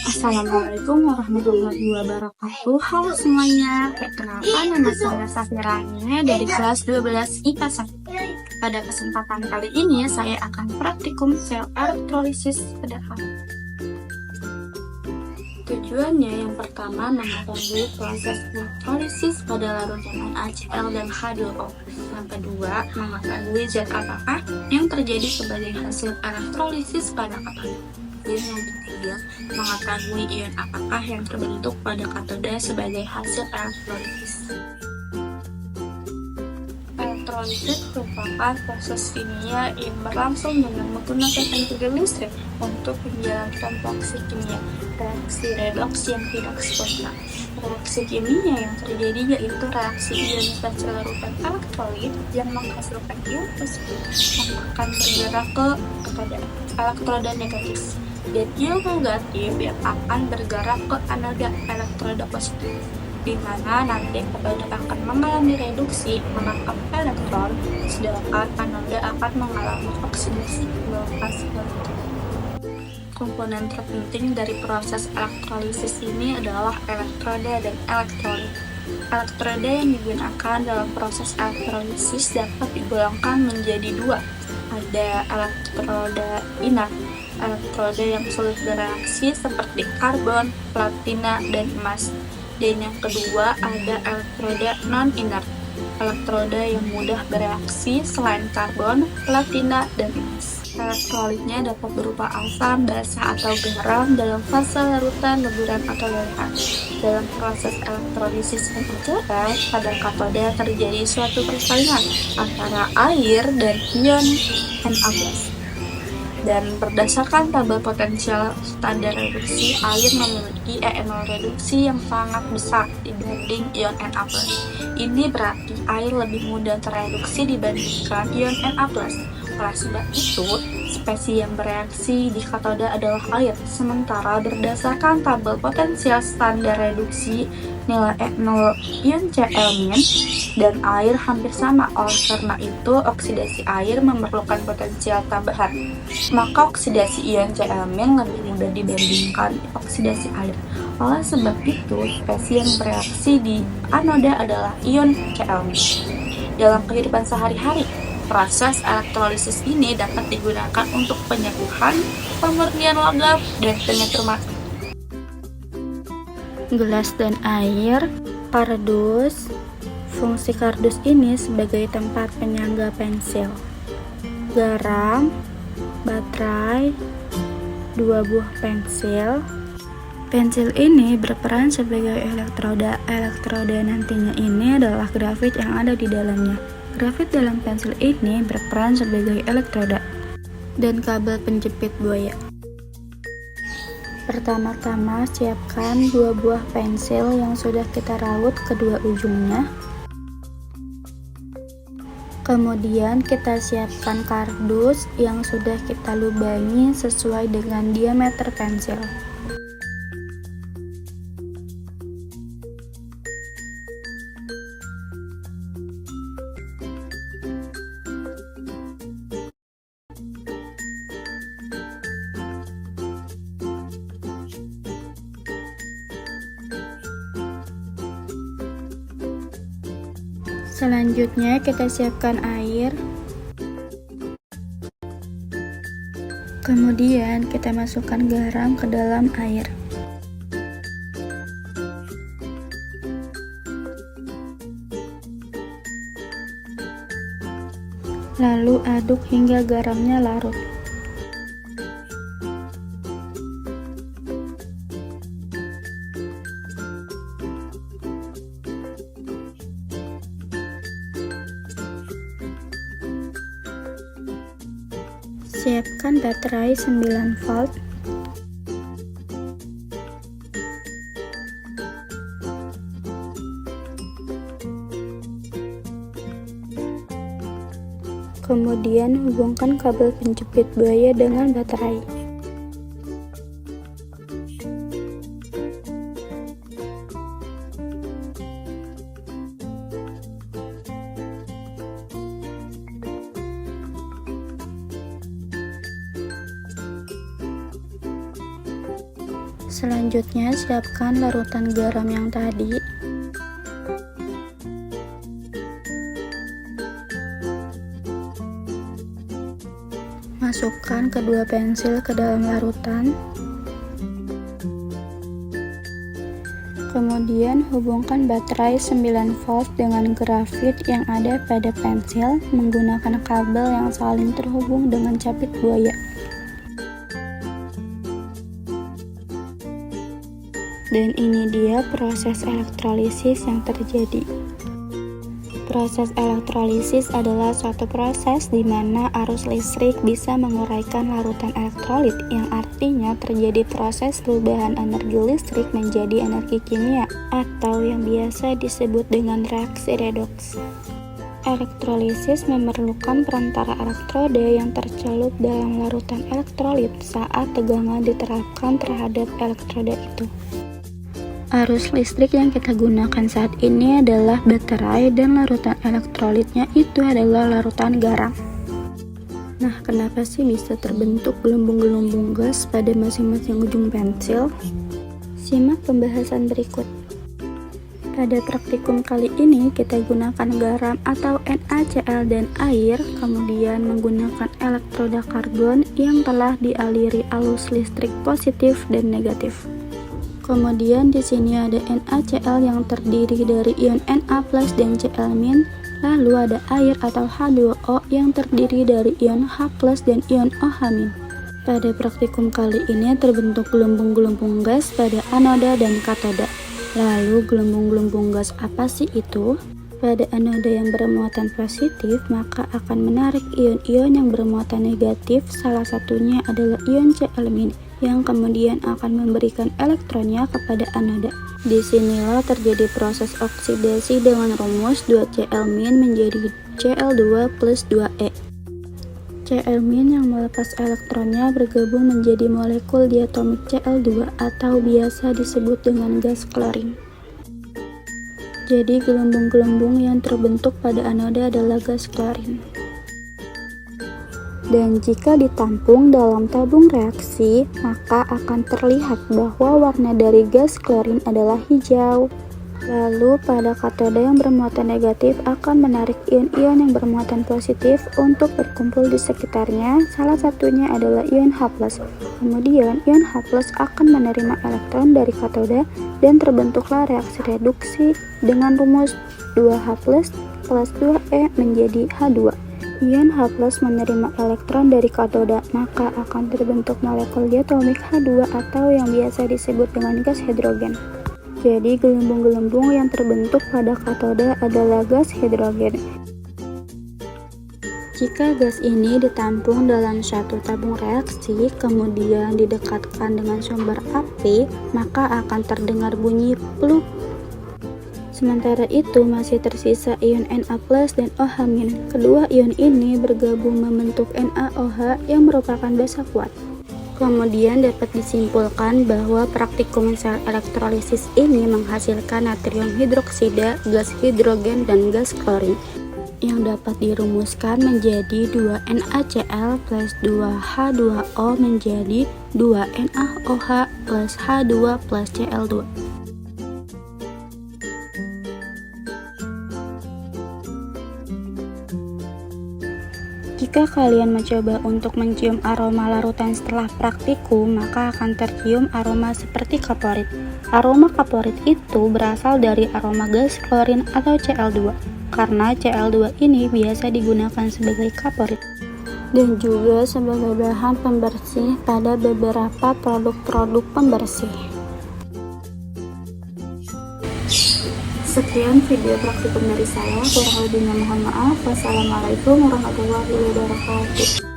Assalamualaikum warahmatullahi wabarakatuh. Halo semuanya, perkenalkan nama saya Safiranya dari kelas 12 IPA 1. Pada kesempatan kali ini saya akan praktikum sel elektrolisis sederhana. Tujuannya yang pertama mengetahui proses elektrolisis pada larutan NaCl dan H2O. Yang kedua, mengetahui zat apakah yang terjadi sebagai hasil elektrolisis pada katoda. Dan yang ketiga, mengetahui ion apakah yang terbentuk pada katoda sebagai hasil elektrolisis. Elektrolisis merupakan proses kimia yang berlangsung dengan menggunakan energi listrik untuk menjalankan reaksi kimia, reaksi redoks yang tidak spontan. Reaksi kimia yang terjadi yaitu reaksi ionisasi larutan elektrolit yang menghasilkan ion positif yang akan bergerak ke katoda elektroda negatif, dan ion negatif yang akan bergerak ke anoda elektroda positif, di mana nanti katoda akan mengalami reduksi menangkap elektron, sedangkan anoda akan mengalami oksidasi melepas elektron. Komponen terpenting dari proses elektrolisis ini adalah elektroda dan elektrolit. Elektroda yang digunakan dalam proses elektrolisis dapat digolongkan menjadi dua. Ada elektroda inert, elektroda yang sulit bereaksi seperti karbon, platina, dan emas. Dan yang kedua ada elektroda non-inert, elektroda yang mudah bereaksi selain karbon, platina, dan emas. Elektrolitnya dapat berupa asam, basa, atau garam dalam fase larutan, leburan, atau lelehan. Dalam proses elektrolisis NaCl, pada katoda terjadi suatu persaingan antara air dan ion Na+. Dan berdasarkan tabel potensial standar reduksi, air memiliki E0 reduksi yang sangat besar dibanding ion Na+. Ini berarti air lebih mudah tereduksi dibandingkan ion Na+. Oleh sebab itu, spesies yang bereaksi di katoda adalah air, sementara berdasarkan tabel potensial standar reduksi, nilai E0 ion Cl- dan air hampir sama. Oleh karena itu, oksidasi air memerlukan potensial tambahan. Maka oksidasi ion Cl- lebih mudah dibandingkan oksidasi air. Oleh sebab itu, spesies yang bereaksi di anoda adalah ion Cl-. Dalam kehidupan sehari-hari, proses elektrolisis ini dapat digunakan untuk penyembuhan, pemurnian logam, dan penyembuhan mata. Gelas dan air, kardus. Fungsi kardus ini sebagai tempat penyangga pensil. Garam, baterai, 2 buah pensil. Pensil ini berperan sebagai elektroda. Elektroda nantinya ini adalah grafit yang ada di dalamnya. Grafit dalam pensil ini berperan sebagai elektroda. Dan kabel penjepit buaya. Pertama-tama siapkan 2 buah pensil yang sudah kita raut kedua ujungnya. Kemudian kita siapkan kardus yang sudah kita lubangi sesuai dengan diameter pensil. Selanjutnya kita siapkan air. Kemudian kita masukkan garam ke dalam air. Lalu aduk hingga garamnya larut. Siapkan baterai 9 volt. Kemudian hubungkan kabel penjepit buaya dengan baterai. Selanjutnya, siapkan larutan garam yang tadi. Masukkan kedua pensil ke dalam larutan. Kemudian hubungkan baterai 9 volt dengan grafit yang ada pada pensil menggunakan kabel yang saling terhubung dengan capit buaya. Dan ini dia proses elektrolisis yang terjadi. Proses elektrolisis adalah suatu proses di mana arus listrik bisa menguraikan larutan elektrolit, yang artinya terjadi proses perubahan energi listrik menjadi energi kimia, atau yang biasa disebut dengan reaksi redoks. Elektrolisis memerlukan perantara elektroda yang tercelup dalam larutan elektrolit saat tegangan diterapkan terhadap elektroda itu. Arus listrik yang kita gunakan saat ini adalah baterai dan larutan elektrolitnya itu adalah larutan garam. Nah, kenapa sih bisa terbentuk gelembung-gelembung gas pada masing-masing ujung pensil? Simak pembahasan berikut. Pada praktikum kali ini kita gunakan garam atau NaCl dan air, kemudian menggunakan elektroda karbon yang telah dialiri arus listrik positif dan negatif. Kemudian di sini ada NaCl yang terdiri dari ion Na+ dan Cl-, lalu ada air atau H2O yang terdiri dari ion H+ dan ion OH-. Pada praktikum kali ini terbentuk gelembung-gelembung gas pada anoda dan katoda. Lalu gelembung-gelembung gas apa sih itu? Pada anoda yang bermuatan positif maka akan menarik ion-ion yang bermuatan negatif, salah satunya adalah ion Cl- yang kemudian akan memberikan elektronnya kepada anoda. Disinilah terjadi proses oksidasi dengan rumus 2Cl- menjadi Cl2 plus 2E. Cl- yang melepas elektronnya bergabung menjadi molekul diatomik Cl2 atau biasa disebut dengan gas klorin. Jadi gelembung-gelembung yang terbentuk pada anoda adalah gas klorin. Dan jika ditampung dalam tabung reaksi, maka akan terlihat bahwa warna dari gas klorin adalah hijau. Lalu pada katoda yang bermuatan negatif akan menarik ion-ion yang bermuatan positif untuk berkumpul di sekitarnya, salah satunya adalah ion H+. Kemudian ion H+ akan menerima elektron dari katoda dan terbentuklah reaksi reduksi dengan rumus 2H+ plus 2E menjadi H2. Ion H+ menerima elektron dari katoda, maka akan terbentuk molekul diatomik H2 atau yang biasa disebut dengan gas hidrogen. Jadi gelembung-gelembung yang terbentuk pada katoda adalah gas hidrogen. Jika gas ini ditampung dalam suatu tabung reaksi, kemudian didekatkan dengan sumber api, maka akan terdengar bunyi pluk. Sementara itu masih tersisa ion Na+ dan OH-. Kedua ion ini bergabung membentuk NaOH yang merupakan basa kuat. Kemudian dapat disimpulkan bahwa praktikum sel elektrolisis ini menghasilkan natrium hidroksida, gas hidrogen, dan gas klorin yang dapat dirumuskan menjadi 2NaCl plus 2H2O menjadi 2NaOH plus H2 plus Cl2. Jika kalian mencoba untuk mencium aroma larutan setelah praktikum, maka akan tercium aroma seperti kaporit. Aroma kaporit itu berasal dari aroma gas klorin atau Cl2, karena Cl2 ini biasa digunakan sebagai kaporit dan juga sebagai bahan pembersih pada beberapa produk-produk pembersih. Sekian video praktikum dari saya, kurang lebihnya mohon maaf. Wassalamualaikum warahmatullahi wabarakatuh.